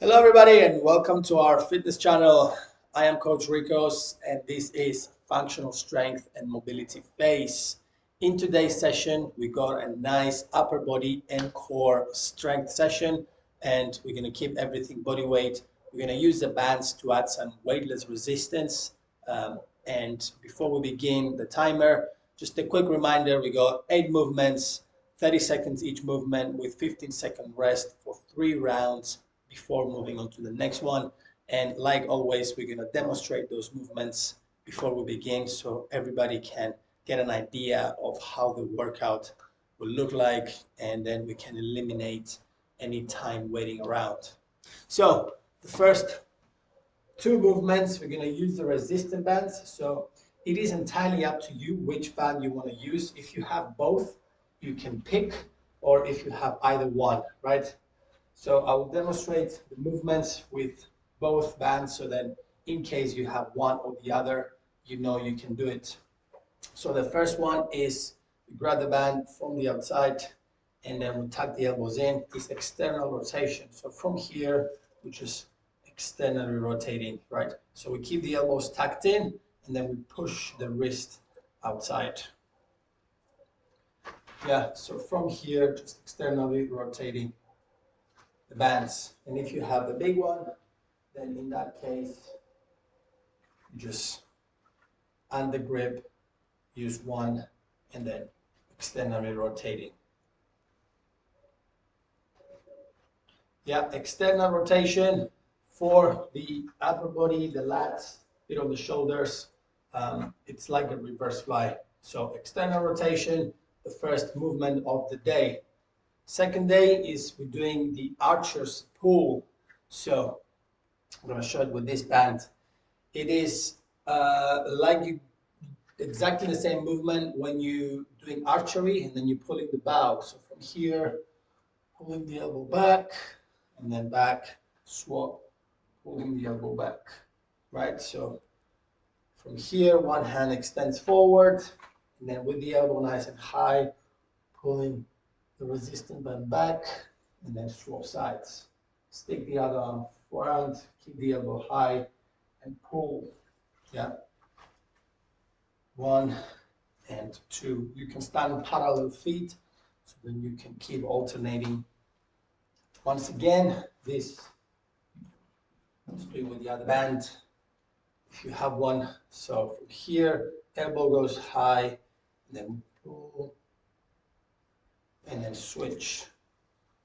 Hello, everybody, and welcome to our fitness channel. I am Coach Ricos, and this is Functional Strength and Mobility Phase. In today's session, we got a nice upper body and core strength session, and we're going to keep everything body weight. We're going to use the bands to add some weightless resistance. And before we begin the timer, just a quick reminder, we got 8 movements, 30 seconds each movement with 15-second rest for 3 rounds before moving on to the next one. And like always, we're going to demonstrate those movements before we begin so everybody can get an idea of how the workout will look like, and then we can eliminate any time waiting around. So the first 2 movements, we're going to use the resistance bands. So it is entirely up to you which band you want to use. If you have both, you can pick, or if you have either one, right? So I will demonstrate the movements with both bands so that in case you have one or the other, you know you can do it. So the first one is we grab the band from the outside and then we tuck the elbows in. It's external rotation. So from here, we just externally rotating, right? So we keep the elbows tucked in and then we push the wrist outside. Yeah, so from here, just externally rotating the bands. And if you have the big one, then in that case, you just under grip, use one, and then externally rotating. Yeah, external rotation for the upper body, the lats, bit on the shoulders. It's like a reverse fly. So external rotation, the first movement of the day. Second day is we're doing the archer's pull. So I'm going to show it with this band. It is like you exactly the same movement when you doing archery and then you're pulling the bow. So from here, pulling the elbow back and then back, swap, pulling the elbow back, right? So from here, one hand extends forward and then with the elbow nice and high, pulling the resistance band back and then swap sides. Stick the other arm forward, keep the elbow high and pull, yeah. 1 and 2. You can stand parallel feet, so then you can keep alternating. Once again, this, let's do it with the other band, if you have one. So from here, elbow goes high, and then pull, and then switch.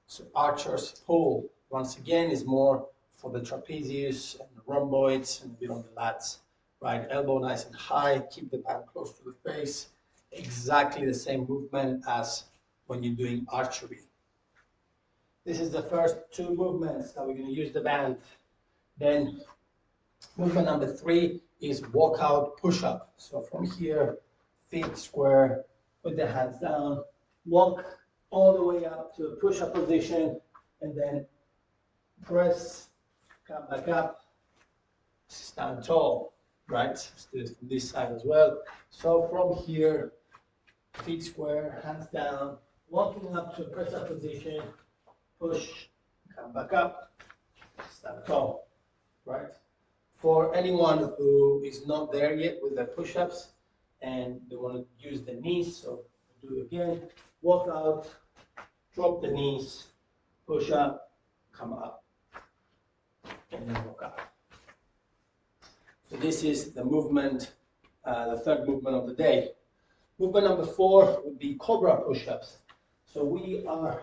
So archer's pull, once again, is more for the trapezius and the rhomboids and a bit on the lats. Right elbow nice and high, keep the band close to the face. Exactly the same movement as when you're doing archery. This is the first 2 movements that we're going to use the band. Then movement number 3 is walkout push-up. So from here, feet square, put the hands down, walk all the way up to a push-up position, and then press, come back up, stand tall, right? Let's do it from this side as well. So from here, feet square, hands down, walking up to a press-up position, push, come back up, stand tall, right? For anyone who is not there yet with the push-ups and they want to use the knees, so do it again, walk out, drop the knees, push up, come up, and then walk up. So this is the movement, the third movement of the day. Movement number 4 would be cobra push-ups. So we are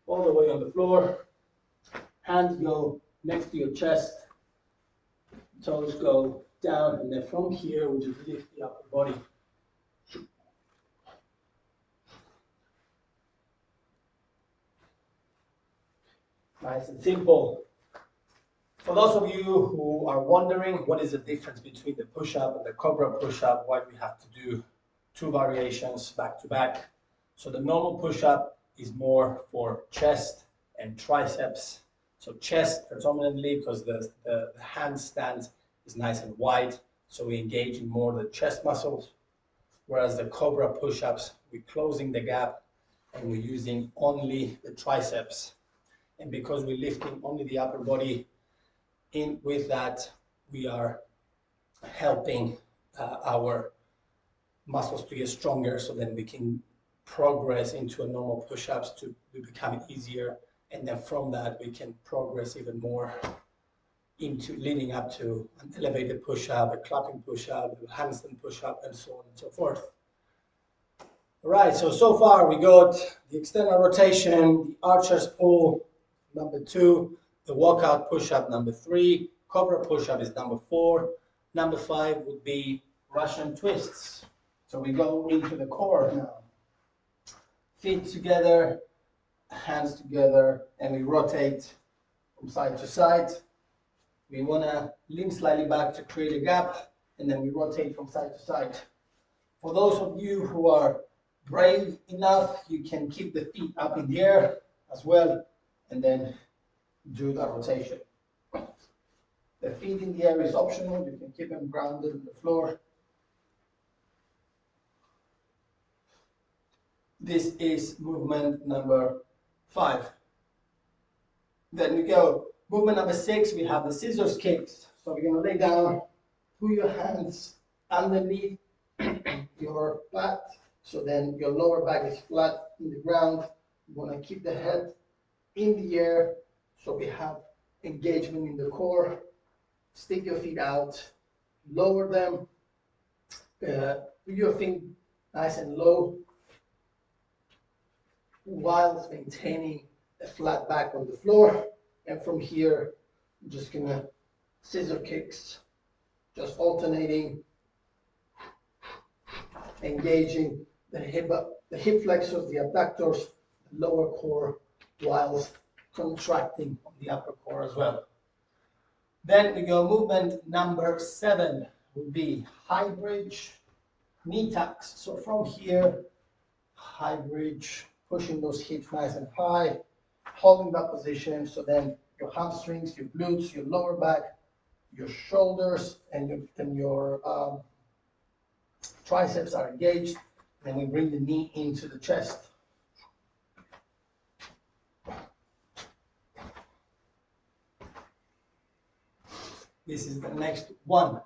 all the way on the floor, hands go next to your chest, toes go down, and then from here we just lift the upper body. Nice and simple. For those of you who are wondering what is the difference between the push-up and the cobra push-up, why we have to do 2 variations back to back. So the normal push-up is more for chest and triceps. So chest predominantly because the handstand is nice and wide, so we engage in more the chest muscles. Whereas the cobra push-ups, we're closing the gap and we're using only the triceps. And because we're lifting only the upper body in with that, we are helping our muscles to get stronger, so then we can progress into a normal push-ups to become easier. And then from that, we can progress even more into leading up to an elevated push-up, a clapping push-up, a handstand push-up, and so on and so forth. All right, so far we got the external rotation, the archer's pull, number 2, the walkout push-up, number 3, cobra push-up is number 4, number 5 would be Russian twists. So we go into the core now. Feet together, hands together, and we rotate from side to side. We want to lean slightly back to create a gap, and then we rotate from side to side. For those of you who are brave enough, you can keep the feet up in the air as well, and then do that rotation. The feet in the air is optional. You can keep them grounded on the floor. This is movement number 5. Then we go. Movement number 6, we have the scissors kicks. So we're going to lay down, put your hands underneath your butt, so then your lower back is flat in the ground. You want to keep the head in the air, so we have engagement in the core. Stick your feet out, lower them, put your feet nice and low, while maintaining a flat back on the floor. And from here, I'm just gonna scissor kicks, just alternating, engaging the hip flexors, the abductors, the lower core, whilst contracting the upper core as well. Then we go movement number 7 would be high bridge knee tucks. So from here, high bridge, pushing those hips nice and high, holding that position, so then your hamstrings, your glutes, your lower back, your shoulders, and your triceps are engaged. Then we bring the knee into the chest. This is the next one.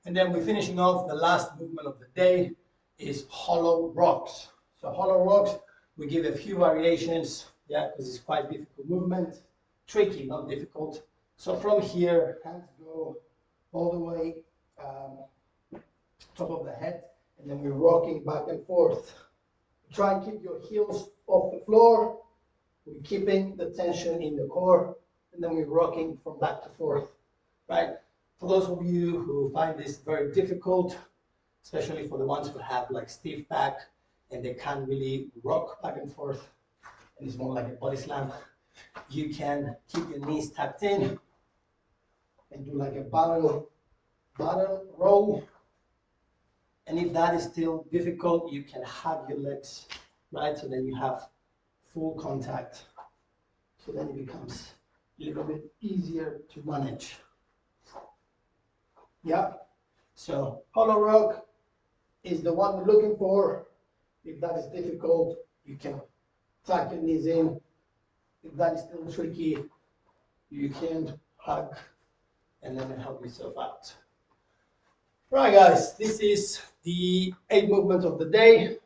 And then we're finishing off the last movement of the day is hollow rocks. So hollow rocks, we give a few variations, yeah, because it's quite difficult movement. Tricky, not difficult. So from here, hands go all the way top of the head, and then we're rocking back and forth. Try and keep your heels off the floor. We're keeping the tension in the core, and then we're rocking from back to forth, right? For those of you who find this very difficult, especially for the ones who have like stiff back and they can't really rock back and forth, and it's more like a body slam, you can keep your knees tucked in and do like a barrel roll. And if that is still difficult, you can hug your legs, right? So then you have full contact. So then it becomes a little bit easier to manage. Yeah. So hollow rock is the one we're looking for. If that is difficult, you can tuck your knees in. If that is still tricky, you can hug and then help yourself out. Right, guys, this is the 8 movements of the day.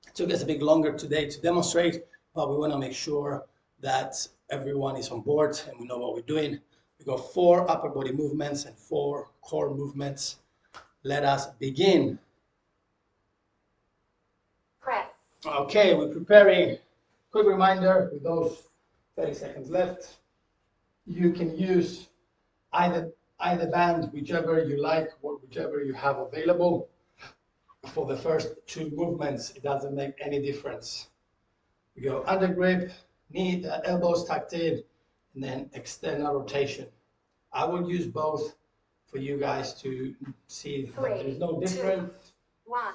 It took us a bit longer today to demonstrate, but we want to make sure that everyone is on board and we know what we're doing. We got 4 upper body movements and 4 core movements. Let us begin. Press. Okay, we're preparing. Quick reminder, with those 30 seconds left, you can use either band, whichever you like, or whichever you have available. For the first 2 movements, it doesn't make any difference. We go under grip, knee, elbows tucked in, and then external rotation. I would use both for you guys to see that there's no difference. 2, 1.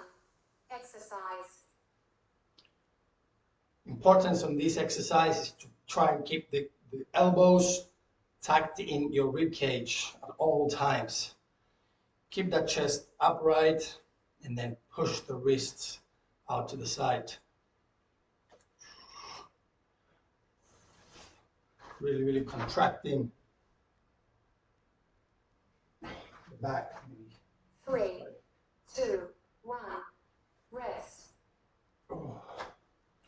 Exercise. Importance on this exercise is to try and keep the elbows tucked in your rib cage at all times. Keep that chest upright and then push the wrists out to the side. Really, really contracting the back. 3, 2, 1. Rest. Oh,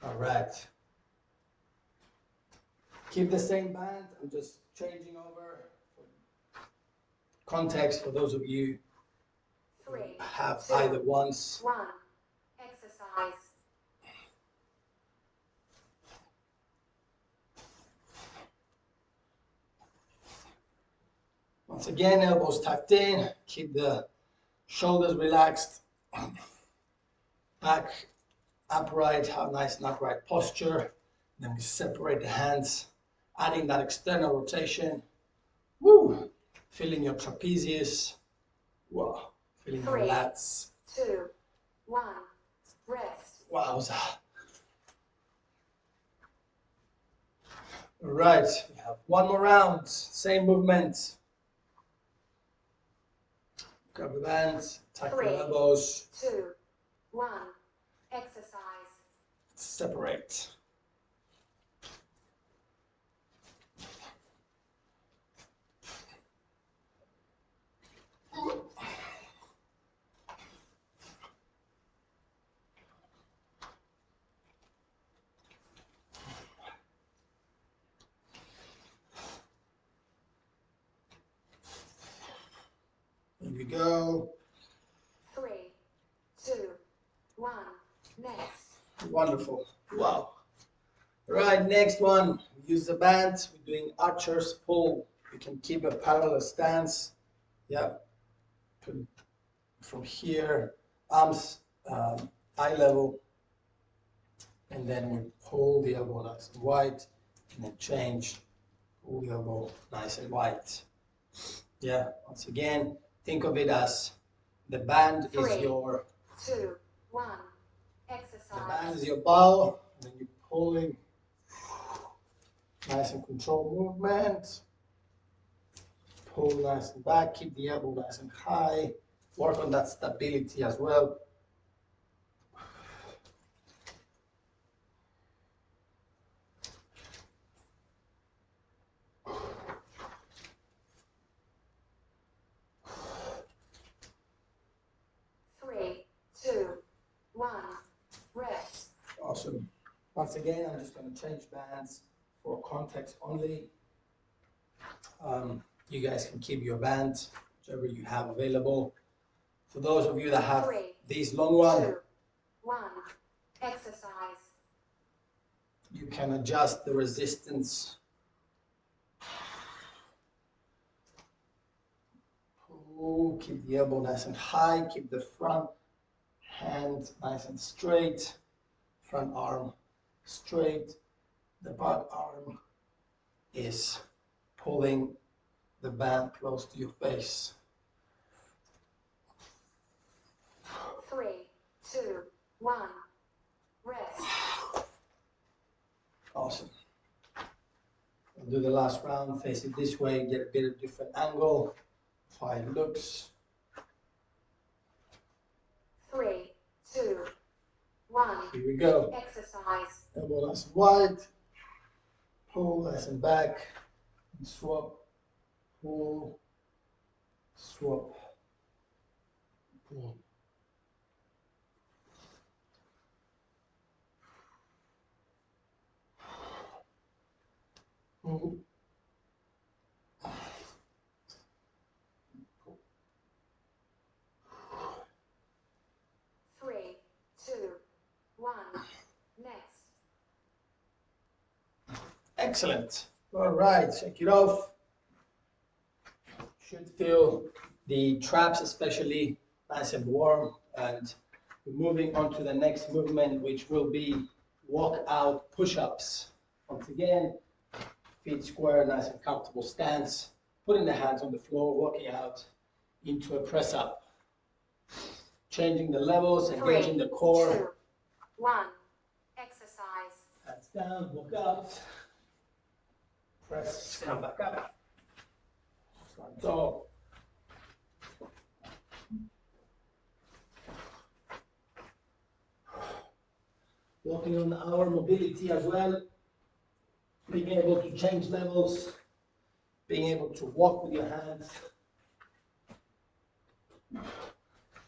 all right. Keep the same band. I'm just changing over for context for those of you 3, who have 2, either ones. 1. Exercise. Once again, elbows tucked in. Keep the shoulders relaxed. Back upright, have nice and upright posture. Then we separate the hands, adding that external rotation. Woo! Feeling your trapezius. Wow. Feeling your 3, lats. 2, 1. Rest. Wowza. All right, we have one more round. Same movement. Grab the bands, tuck your 3, elbows, 2, 1. Exercise. separate. Here we go. 3, 2, 1. Next. Wonderful. Wow. All right, next one. Use the band. We're doing archer's pull. You can keep a parallel stance. Yeah. From here, arms eye level. And then we pull the elbow nice and wide. And then change. Pull the elbow nice and wide. Yeah. Once again, think of it as the band 3, is your 2, 1. the Exercise. band is your bow. And then you're pulling. Nice and controlled movement. Pull nice and back, keep the elbow nice and high. Work on that stability as well. Three, two, one. Rest. Awesome. Once again, I'm just going to change bands for context only. You guys can keep your band, whichever you have available. For those of you that have 3, these long ones, 2, 1. Exercise. you can adjust the resistance. Pull, keep the elbow nice and high, keep the front hand nice and straight, front arm straight. The back arm is pulling the band close to your face. 3, 2, 1. Rest. Awesome. We'll do the last round, face it this way, get a bit of different angle, how it looks. 3, 2, 1. Here we go. Exercise. Elbow nice and wide, pull nice and back, and swap, pull, swap, pull. Pull. 3, 2, 1. Next. Excellent. All right, shake it off. Should feel the traps especially nice and warm. And we're moving on to the next movement, which will be walk out push-ups. Once again, feet square, nice and comfortable stance. Putting the hands on the floor, walking out into a press up. Changing the levels, 3, engaging the core. 2, 1. Exercise. Hands down, walk out. Press, come back up. Stand tall. Working on our mobility as well. being able to change levels, being able to walk with your hands,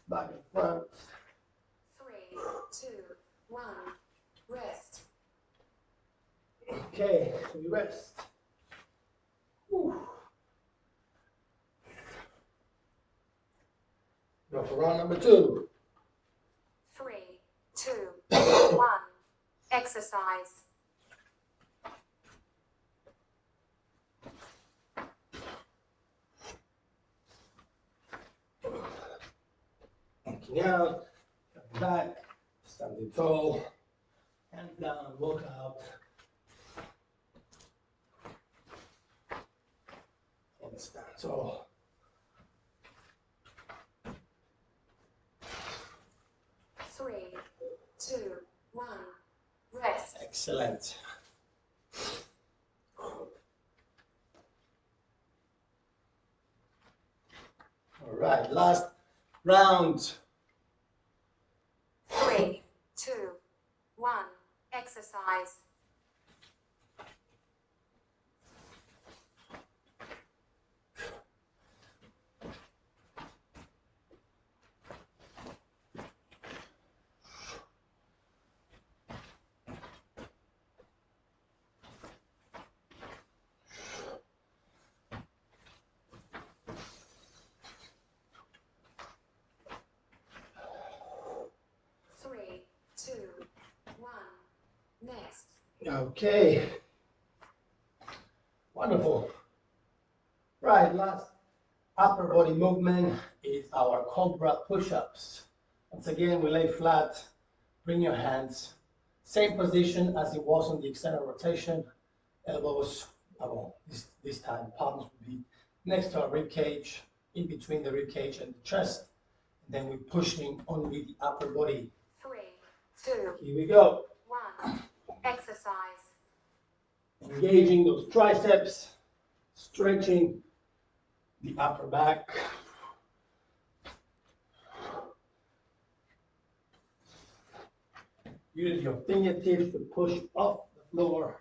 back and front. 3, 2, 1. Rest. Okay, we rest. Whew. Go for round number 2. 3, 2, 1. Exercise. Looking out, coming back, standing tall, hands down, walk out. And stand tall. 3, 2, 1. Rest. Excellent. All right, last round. 3, 2, 1. Exercise. Three, two, one. Next. Okay. Wonderful. Right, last upper body movement is our cobra push-ups. Once again, we lay flat, bring your hands, same position as it was on the external rotation, elbows, well, this time palms will be next to our rib cage, in between the rib cage and the chest, and then we're pushing only the upper body. 3, 2, Here we go. 1. Exercise. Engaging those triceps, stretching the upper back. Use your fingertips to push off the floor.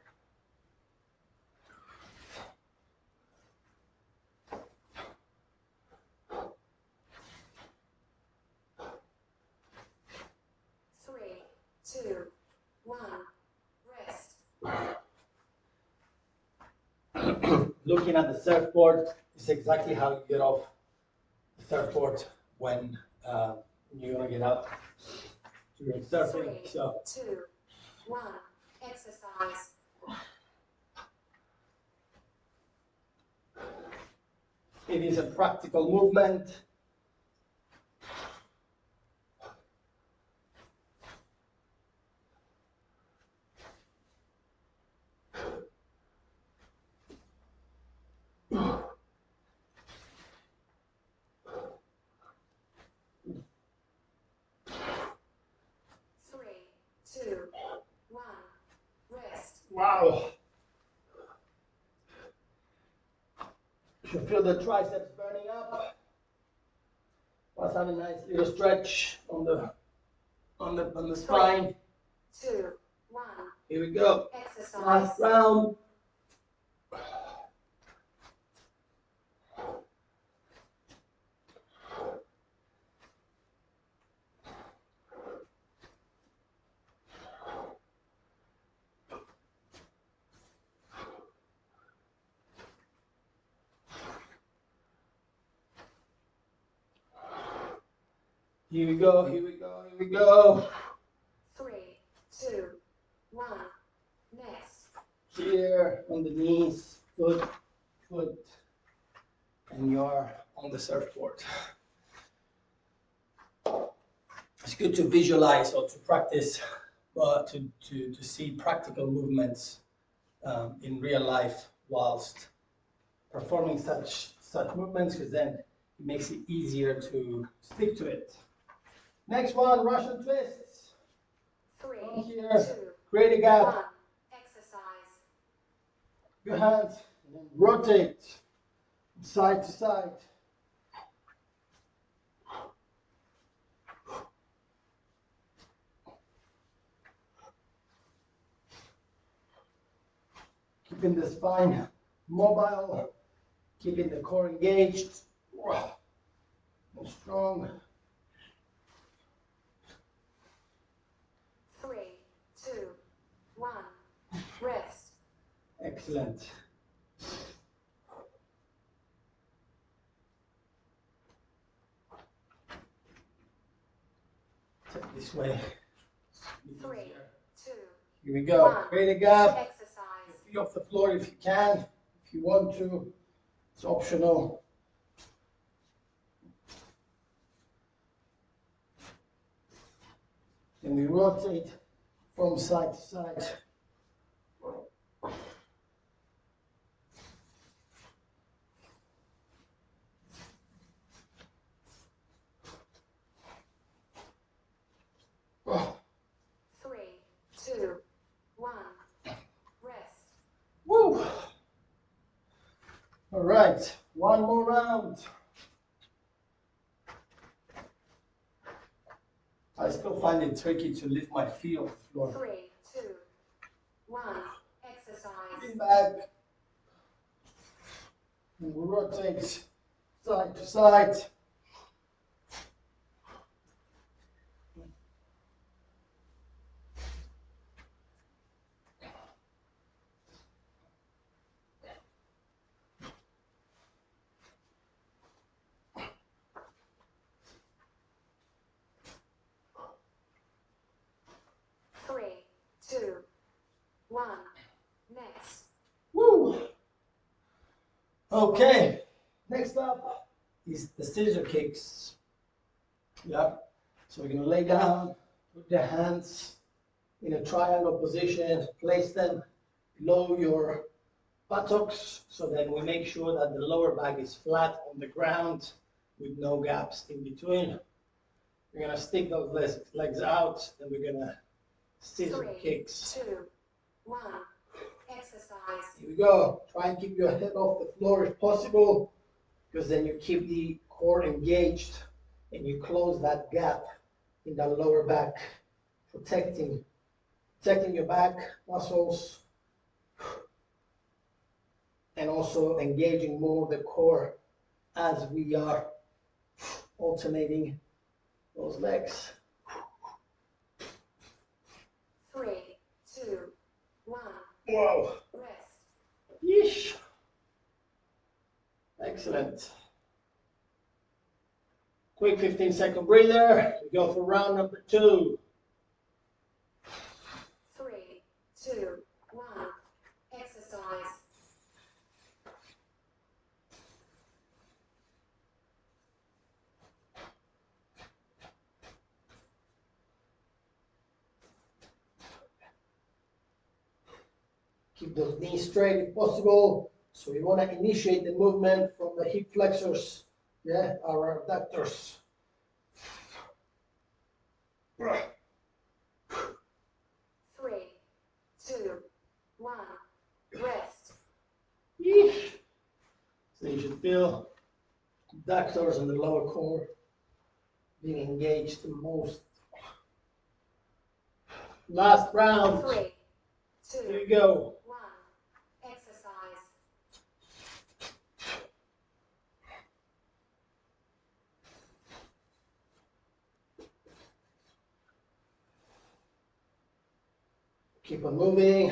Three, two, one. Rest. Looking at the surfboard is exactly how you get off the surfboard when you're gonna get out during surfing. 3, So 2, 1. Exercise. it is a practical movement. Three, two, one. Rest. Wow. You feel the triceps burning up. Let's have a nice little stretch on the spine. 2, 1. Here we go. Exercise. Last round. Here we go, here we go, here we go. 3, 2, 1. Next. Here on the knees, foot, and you're on the surfboard. It's good to visualize or to practice, to see practical movements in real life whilst performing such movements, because then it makes it easier to stick to it. Next one, Russian twists. 3, Come here, 2, create a gap. 1. Exercise. Your hands, and then rotate side to side. Keep keeping the spine mobile, keeping the core engaged and strong. 3, 2, 1. Rest. Excellent. Take this way. 3, 2. Here we go. One. Create a gap. Exercise. Feet off the floor if you can. If you want to, it's optional. Then we rotate from side to side. Oh, 3, 2, 1. Rest. woo! All right, one more round. I still find it tricky to lift my feet off the floor. 3, 2, 1. Exercise. Lean back. And we rotate side to side. Three, two, one. Next. Woo! Okay, next up is the scissor kicks. Yeah, so we're gonna lay down, put the hands in a triangle position, place them below your buttocks, so then we make sure that the lower back is flat on the ground with no gaps in between. We're gonna stick those legs out, and we're gonna scissor 3, kicks. 2, 1. Exercise. Here we go. Try and keep your head off the floor if possible, because then you keep the core engaged and you close that gap in the lower back, protecting your back muscles and also engaging more the core as we are alternating those legs. 3, 2, 1. Whoa. Rest. Yeesh. Excellent. Quick 15-second breather. We go for round number 2. 3, 2, 1. Exercise. Keep those knees straight if possible. So we want to initiate the movement from the hip flexors, yeah, our abductors. 3, 2, 1. Rest. Yeesh. So you should feel abductors and the lower core being engaged the most. Last round. 3, Here 2, we go. 1. Exercise. Keep on moving.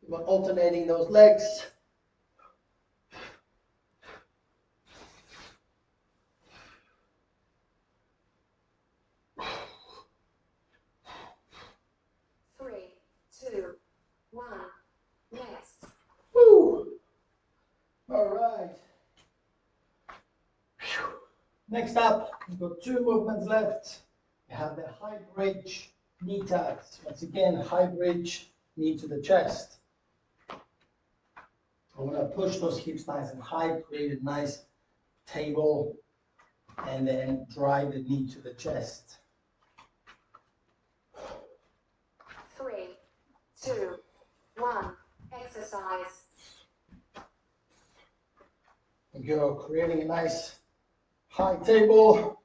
Keep on alternating those legs. Three, two, one. Next. Woo! All right. Phew. Next up, we've got 2 movements left. We have the high bridge knee tags. Once again, high bridge, knee to the chest. I want to push those hips nice and high, create a nice table, and then drive the knee to the chest. 3, 2, 1. Exercise. Go, creating a nice high table,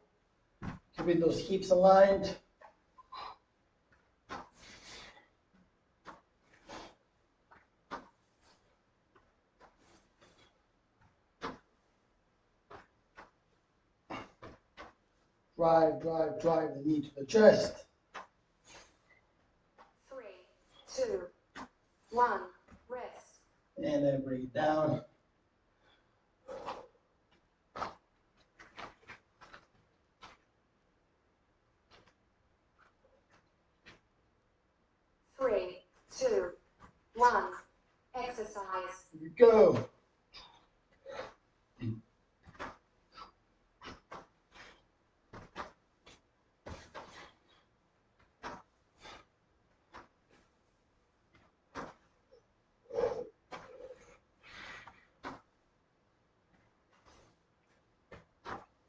keeping those hips aligned. Drive the knee to the chest. 3, 2, 1, rest. And then bring it down. Three, two, one, exercise. Here we go.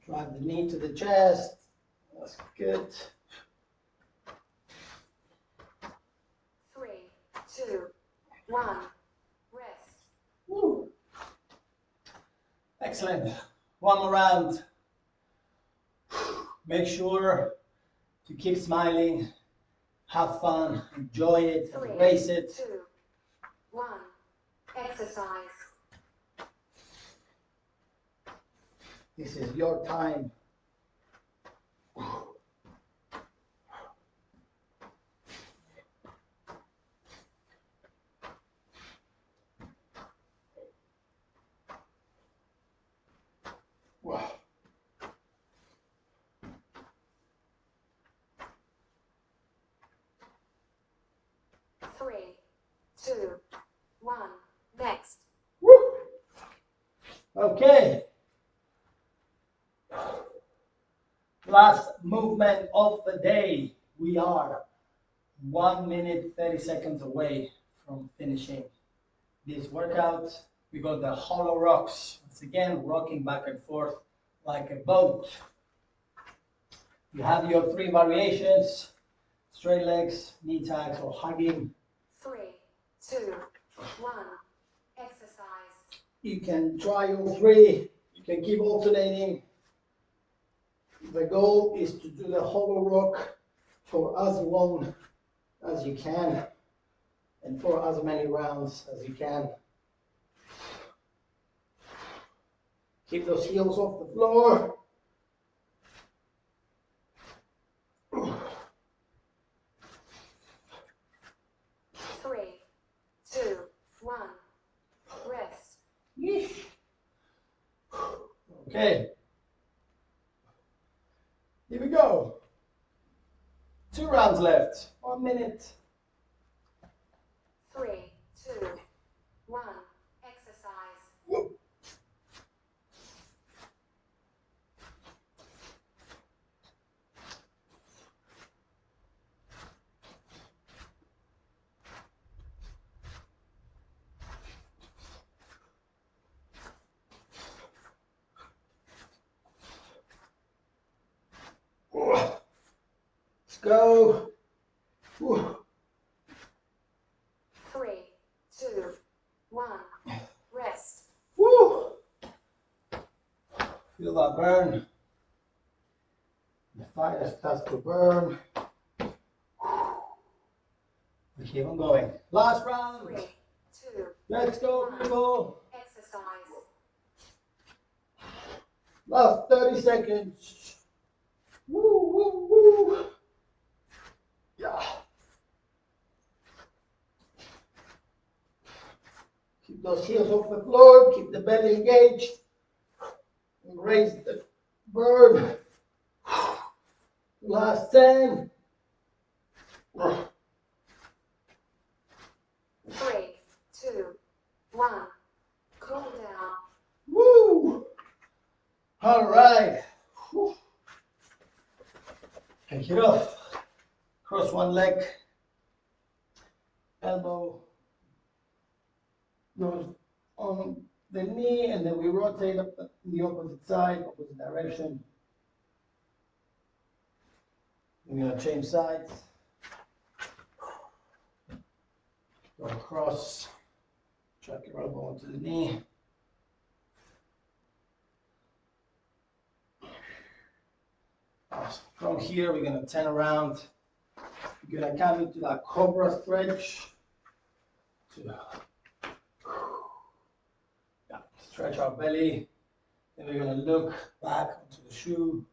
Drive the knee to the chest. That's good. 3, 2, 1, rest. Woo. Excellent. One more round. Make sure to keep smiling, have fun, enjoy it, 3, embrace it. 2, 1, exercise. This is your time. Wow. 3, 2, 1, next. Woo. Okay. Last movement of the day. We are 1 minute 30 seconds away from finishing this workout. We got the hollow rocks. Once again, rocking back and forth like a boat. You have your 3 variations: straight legs, knee tags, or hugging. 3, 2, 1, exercise. You can try all 3. You can keep alternating. The goal is to do the hollow rock for as long as you can and for as many rounds as you can. Keep those heels off the floor. Three, two, one, rest. Yeesh. Okay. Here we go. 2 rounds left. 1 minute. 3, 2, 1, exercise. Whoop. Let's go. Whew. 3, 2, 1, rest. Woo. Feel that burn. The fire starts to burn. We keep on going. Last round. 3, 2, Let's go, people. exercise. Last 30 seconds. Woo, woo, woo. Yeah. Keep those heels off the floor. Keep the belly engaged. And raise the burn. Last 10. 3, 2, 1, cool down. Woo! All right. Whew. Take it off. Cross one leg. Elbow goes on the knee, and then we rotate up the opposite side, opposite direction. We're going to change sides. Go across. Chuck your elbow onto the knee. From here, we're going to turn around. We're going to come into that cobra stretch. Stretch our belly. Then we're going to look back onto the shoe.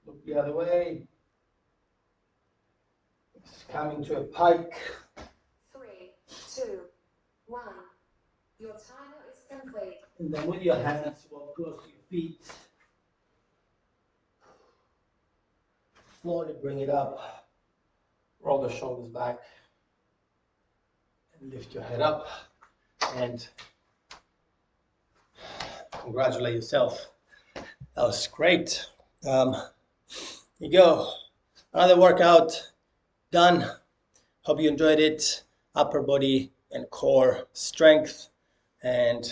Look the other way. It's coming to a pike. 3, 2, 1. Your timer is complete. And then with your hands, walk close to your feet. Slowly bring it up. Roll the shoulders back. And lift your head up. And congratulate yourself. That was great. Here you go. Another workout done. Hope you enjoyed it. Upper body and core strength. And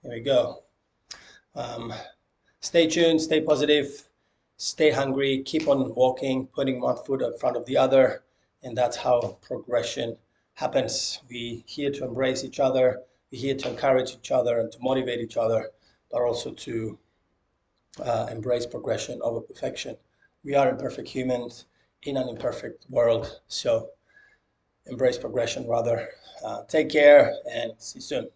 here we go. Stay tuned, stay positive, stay hungry, keep on walking, putting one foot in front of the other. And that's how progression happens. We're here to embrace each other. We're here to encourage each other and to motivate each other, but also to embrace progression over perfection. We are imperfect humans in an imperfect world. So embrace progression rather. Take care and see you soon.